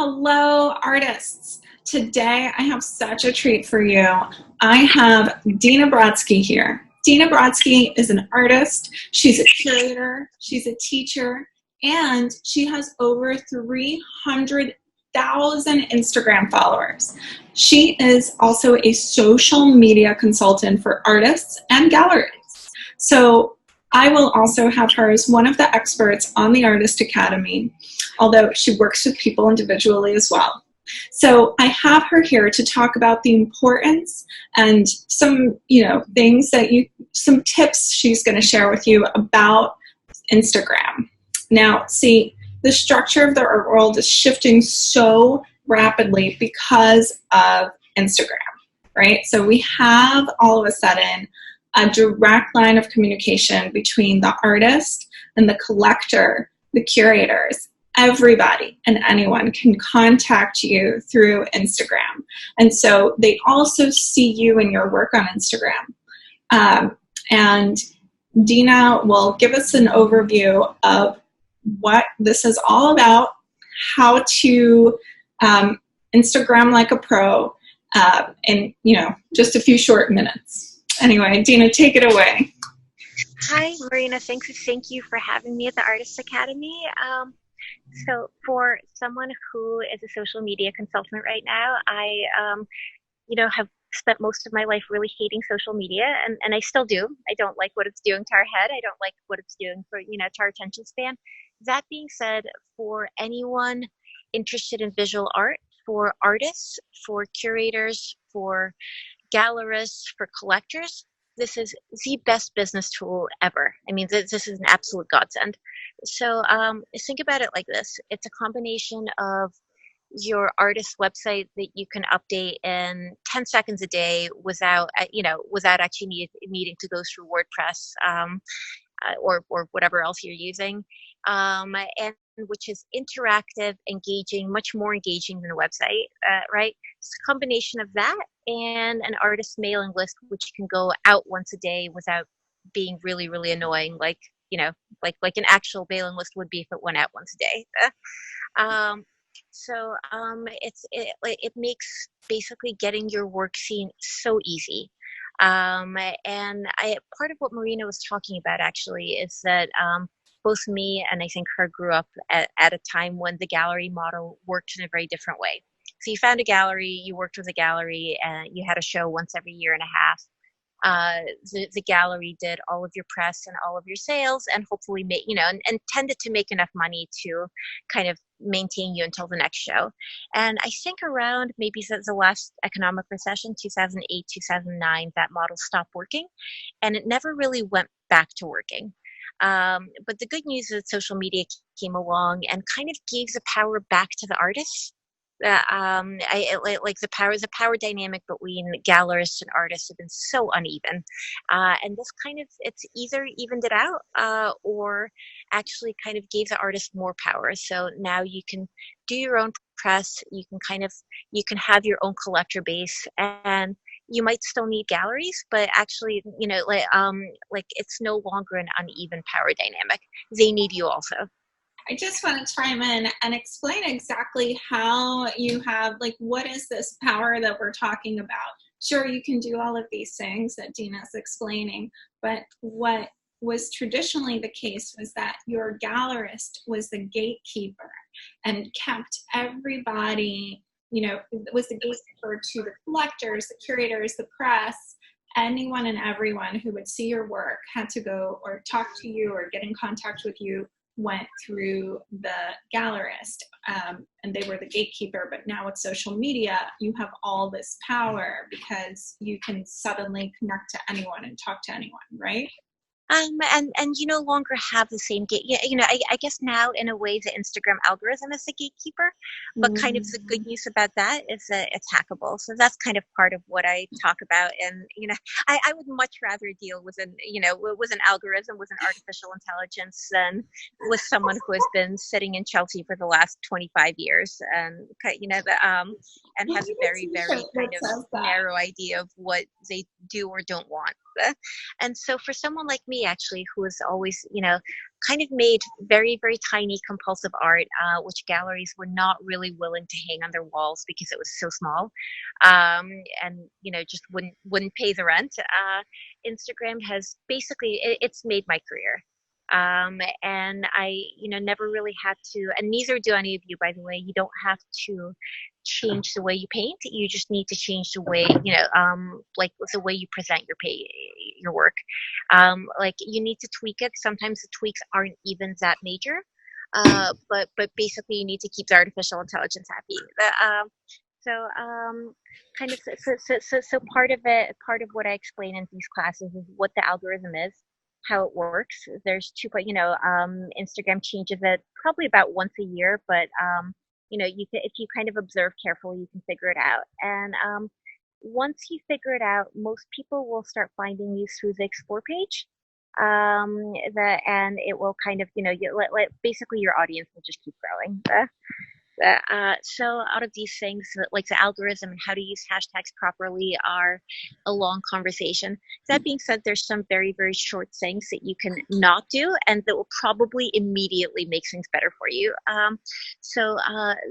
Hello, artists. Today I have such a treat for you. I have Dina Brodsky here. Dina Brodsky is an artist, she's a curator, she's a teacher, and she has over 300,000 Instagram followers. She is also a social media consultant for artists and galleries. So I will also have her as one of the experts on the Artist Academy, although she works with people individually as well. So I have her here to talk about the importance and some, things some tips she's going to share with you about Instagram. Now, see, the structure of the art world is shifting so rapidly because of Instagram, right? So we have all of a sudden a direct line of communication between the artist and the collector, the curators. Everybody and anyone can contact you through Instagram. And so they also see you and your work on Instagram. And Dina will give us an overview of what this is all about, how to Instagram like a pro in, just a few short minutes. Anyway, Dina, take it away. Hi, Marina. Thank you for having me at the Artist Academy. So for someone who is a social media consultant right now, I, have spent most of my life really hating social media, and I still do. I don't like what it's doing to our head. I don't like what it's doing for, to our attention span. That being said, for anyone interested in visual art, for artists, for curators, for gallerists, for collectors, this is the best business tool ever. I mean, this is an absolute godsend. So think about it like this. It's a combination of your artist's website that you can update in 10 seconds a day without actually needing to go through WordPress or whatever else you're using, and which is interactive, engaging, much more engaging than a website, right? It's a combination of that and an artist mailing list, which can go out once a day without being really, really annoying, like an actual mailing list would be if it went out once a day. It makes basically getting your work seen so easy. And part of what Marina was talking about actually is that both me and I think her grew up at a time when the gallery model worked in a very different way. So you found a gallery, you worked with a gallery, and you had a show once every year and a half. The gallery did all of your press and all of your sales, and hopefully made, and tended to make enough money to kind of maintain you until the next show. And I think around maybe since the last economic recession, 2008, 2009, that model stopped working, and it never really went back to working. But the good news is that social media came along and kind of gave the power back to the artists. The power dynamic between gallerists and artists have been so uneven, and this it's either evened it out or actually kind of gave the artist more power. So now you can do your own press, you can have your own collector base, and you might still need galleries, but actually, it's no longer an uneven power dynamic. They need you also. I just want to chime in and explain exactly how you have, what is this power that we're talking about? Sure, you can do all of these things that Dina's explaining, but what was traditionally the case was that your gallerist was the gatekeeper and kept everybody, was the gatekeeper to the collectors, the curators, the press. Anyone and everyone who would see your work had to go or talk to you or get in contact with you went through the gallerist, and they were the gatekeeper. But now with social media, you have all this power because you can suddenly connect to anyone and talk to anyone, right? And you no longer have the same gate. Yeah, I guess now in a way the Instagram algorithm is the gatekeeper, but kind of the good news about that is that it's hackable. So that's kind of part of what I talk about. And I would much rather deal with an algorithm, with an artificial intelligence, than with someone who has been sitting in Chelsea for the last 25 years and and has a very, very kind of narrow idea of what they do or don't want. And so for someone like me, actually, who has always, kind of made very, very tiny compulsive art, which galleries were not really willing to hang on their walls because it was so small, and just wouldn't pay the rent. Instagram has basically it's made my career. And I, never really had to, and neither do any of you, by the way. You don't have to change the way you paint. You just need to change the way, like the way you present your work. Like you need to tweak it. Sometimes the tweaks aren't even that major, but basically you need to keep the artificial intelligence happy. So kind of so part of what I explain in these classes is what the algorithm is, how it works. There's Instagram changes it probably about once a year, but if you kind of observe carefully, you can figure it out. And once you figure it out, most people will start finding you through the explore page. And it will kind of, basically your audience will just keep growing. So out of these things, like the algorithm and how to use hashtags properly are a long conversation. That being said, there's some very, very short things that you can not do and that will probably immediately make things better for you. So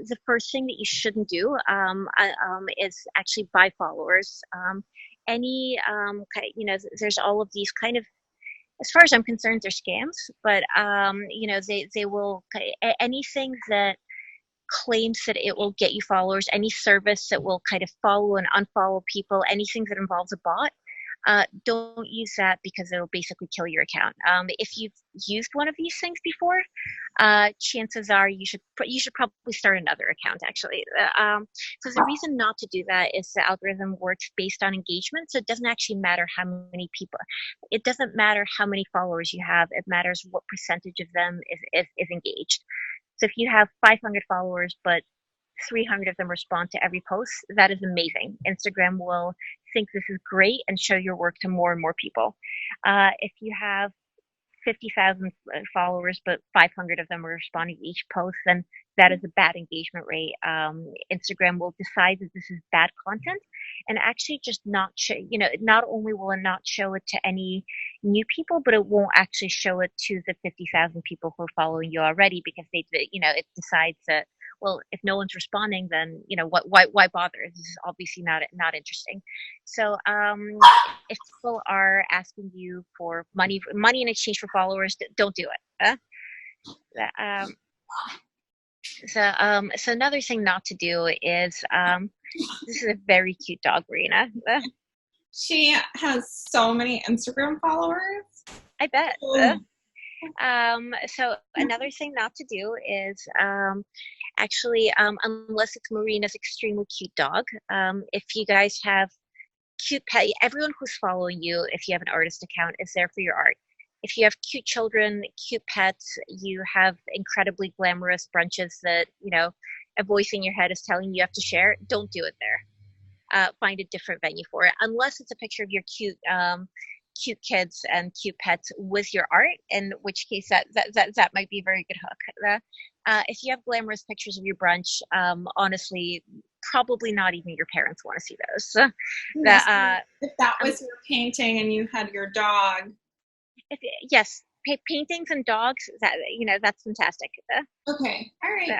the first thing that you shouldn't do is actually buy followers. There's all of these kind of, as far as I'm concerned, they're scams, but they will, anything that claims that it will get you followers, any service that will kind of follow and unfollow people, anything that involves a bot, don't use that because it'll basically kill your account. If you've used one of these things before, chances are you should probably start another account actually. So the reason not to do that is the algorithm works based on engagement. So it doesn't actually matter how many people, it doesn't matter how many followers you have. It matters what percentage of them is engaged. So if you have 500 followers, but 300 of them respond to every post, that is amazing. Instagram will think this is great and show your work to more and more people. If you have 50,000 followers, but 500 of them are responding to each post, then that is a bad engagement rate. Instagram will decide that this is bad content and actually just not show, not only will it not show it to any new people, but it won't actually show it to the 50,000 people who are following you already because it decides that, well, if no one's responding, then, why bother? This is obviously not interesting. So, if people are asking you for money in exchange for followers, don't do it. So another thing not to do is, this is a very cute dog, Marina. She has so many Instagram followers. I bet. So another thing not to do is, actually, unless it's Marina's extremely cute dog, if you guys have cute pet, everyone who's following you, if you have an artist account, is there for your art. If you have cute children, cute pets, you have incredibly glamorous brunches that, a voice in your head is telling you have to share, don't do it there. Find a different venue for it, unless it's a picture of your cute kids and cute pets with your art, in which case that might be a very good hook. If you have glamorous pictures of your brunch, honestly, probably not even your parents want to see those. If that was your painting and you had your dog. Yes, paintings and dogs, that's fantastic. Okay, all right.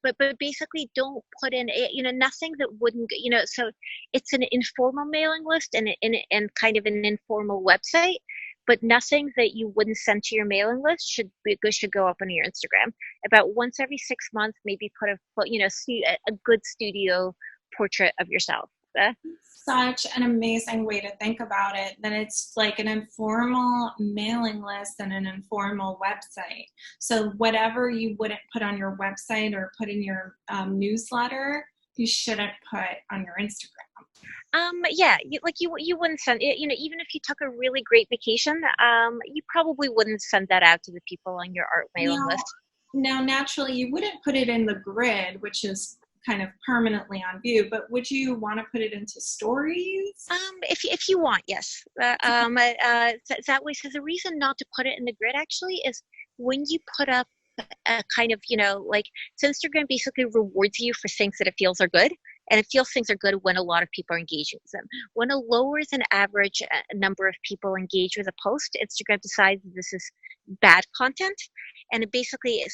But basically, don't put in, nothing that wouldn't, so it's an informal mailing list and kind of an informal website, but nothing that you wouldn't send to your mailing list should go up on your Instagram. About once every 6 months, maybe put a good studio portrait of yourself. Such an amazing way to think about it, that it's like an informal mailing list and an informal website. So whatever you wouldn't put on your website or put in your newsletter, you shouldn't put on your Instagram. You wouldn't send it, even if you took a really great vacation, you probably wouldn't send that out to the people on your art mailing list. Now, naturally, you wouldn't put it in the grid, which is kind of permanently on view, but would you want to put it into stories? If you want, yes. That way, so the reason not to put it in the grid actually is when you put up a kind of, so Instagram basically rewards you for things that it feels are good. And it feels things are good when a lot of people are engaging with them. When a lower than average number of people engage with a post, Instagram decides this is bad content. And it basically,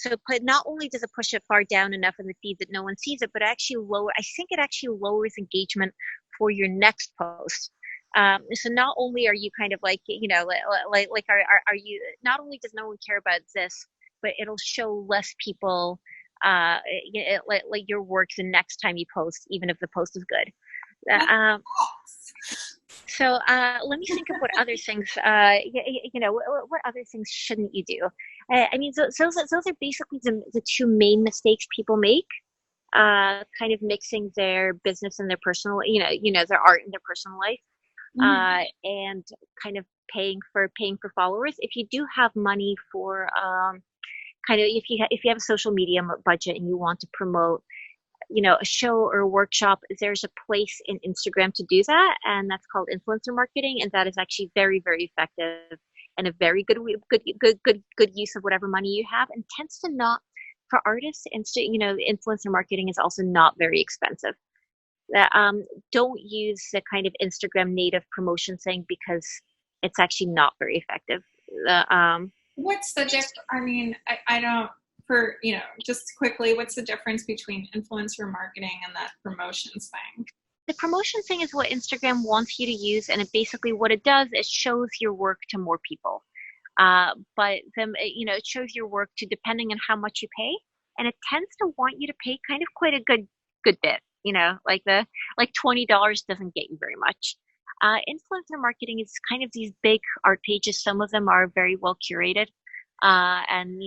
not only does it push it far down enough in the feed that no one sees it, but I think it actually lowers engagement for your next post. So not only are you kind of like, are you, not only does no one care about this, but it'll show less people like your work the next time you post, even if the post is good. Um, so let me think of what other things, what other things shouldn't you do? I mean, those are basically the two main mistakes people make. Kind of mixing their business and their personal, their art and their personal life, Mhm. and kind of paying for followers. If you do have money for kind of if you have a social media budget and you want to promote a show or a workshop, there's a place in Instagram to do that, and that's called influencer marketing, and that is actually very, very effective and a very good use of whatever money you have, and tends to not for artists. Influencer marketing is also not very expensive. Don't use the kind of Instagram native promotion thing because it's actually not very effective. What's the I mean, I don't, for, just quickly, what's the difference between influencer marketing and that promotions thing? The promotion thing is what Instagram wants you to use, and what it does is shows your work to more people. But it shows your work to, depending on how much you pay, and it tends to want you to pay kind of quite a good bit. Like $20 doesn't get you very much. Influencer marketing is kind of these big art pages. Some of them are very well curated, and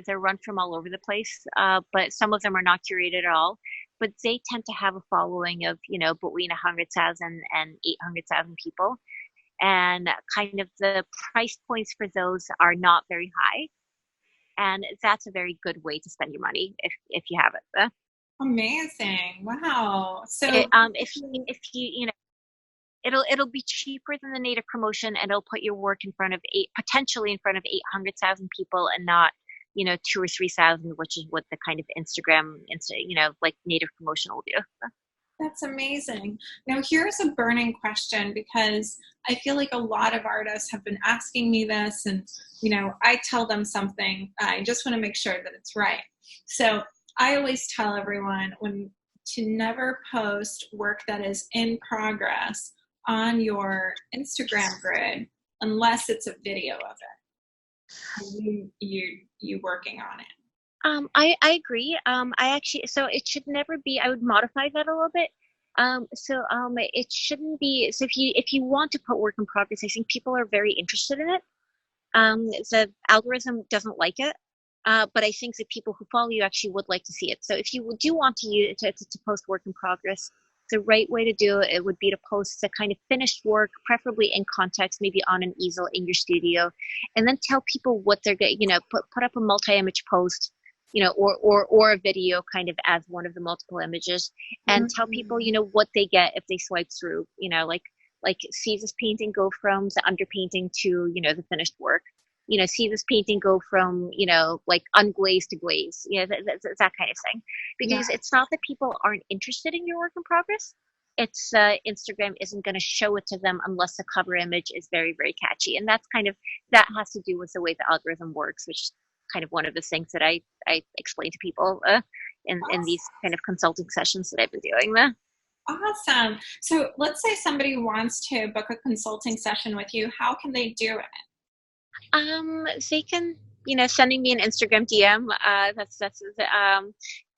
they're run from all over the place. But some of them are not curated at all. But they tend to have a following of between 100,000 and 800,000 people, and kind of the price points for those are not very high, and that's a very good way to spend your money if you have it. Amazing. Wow. So, If it'll be cheaper than the native promotion, and it'll put your work in front of potentially in front of 800,000 people, and not 2 or 3,000, which is what the kind of like native promotion will do. that's amazing. Now, here's a burning question because I feel like a lot of artists have been asking me this, and I tell them something. I just want to make sure that it's right. So, I always tell everyone to never post work that is in progress on your Instagram grid unless it's a video of it. You working on it. I agree. I actually, so it should never be, I would modify that a little bit. It shouldn't be, so if you want to put work in progress, I think people are very interested in it. The algorithm doesn't like it. But I think the people who follow you actually would like to see it. So if you do want to use to post work in progress, the right way to do it would be to post the kind of finished work, preferably in context, maybe on an easel in your studio, and then tell people what they're going. Put up a multi-image post, or a video kind of as one of the multiple images, and tell people what they get if they swipe through. Like see this painting go from the underpainting to the finished work. See this painting go from like unglazed to glaze. That kind of thing. Because Yeah. it's not that people aren't interested in your work in progress. It's Instagram isn't going to show it to them unless the cover image is very, very catchy, and that has to do with the way the algorithm works, which is kind of one of the things that I explain to people in these kind of consulting sessions that I've been doing. Awesome. So let's say somebody wants to book a consulting session with you. How can they do it? They can, sending me an Instagram DM. That's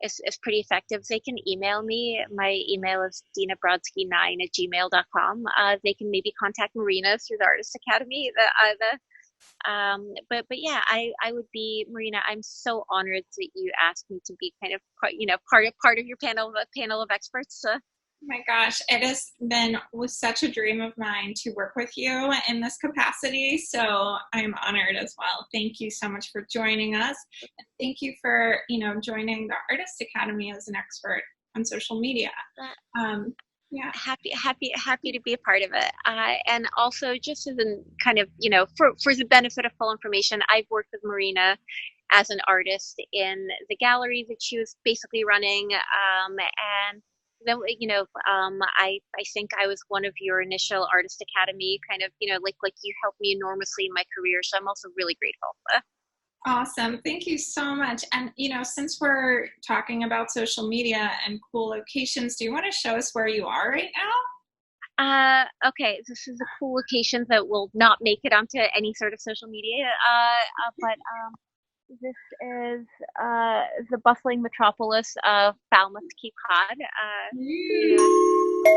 is pretty effective. They can email me. My email is dinabrodsky9@gmail.com. They can maybe contact Marina through the Artist Academy. But yeah, I would be, Marina. I'm so honored that you asked me to be kind of part of your panel of experts. Oh my gosh, it has been was such a dream of mine to work with you in this capacity. So I'm honored as well. Thank you so much for joining us. And thank you for, joining the Artist Academy as an expert on social media. Yeah. Happy to be a part of it. And also, just as a kind of, for the benefit of full information, I've worked with Marina as an artist in the gallery that she was basically running. And then, I think I was one of your initial Artist Academy kind of, like you helped me enormously in my career. So I'm also really grateful. Awesome. Thank you so much. And, since we're talking about social media and cool locations, do you want to show us where you are right now? Okay, this is a cool location that will not make it onto any sort of social media, but this is the bustling metropolis of Falmouth, Cape Cod. You know,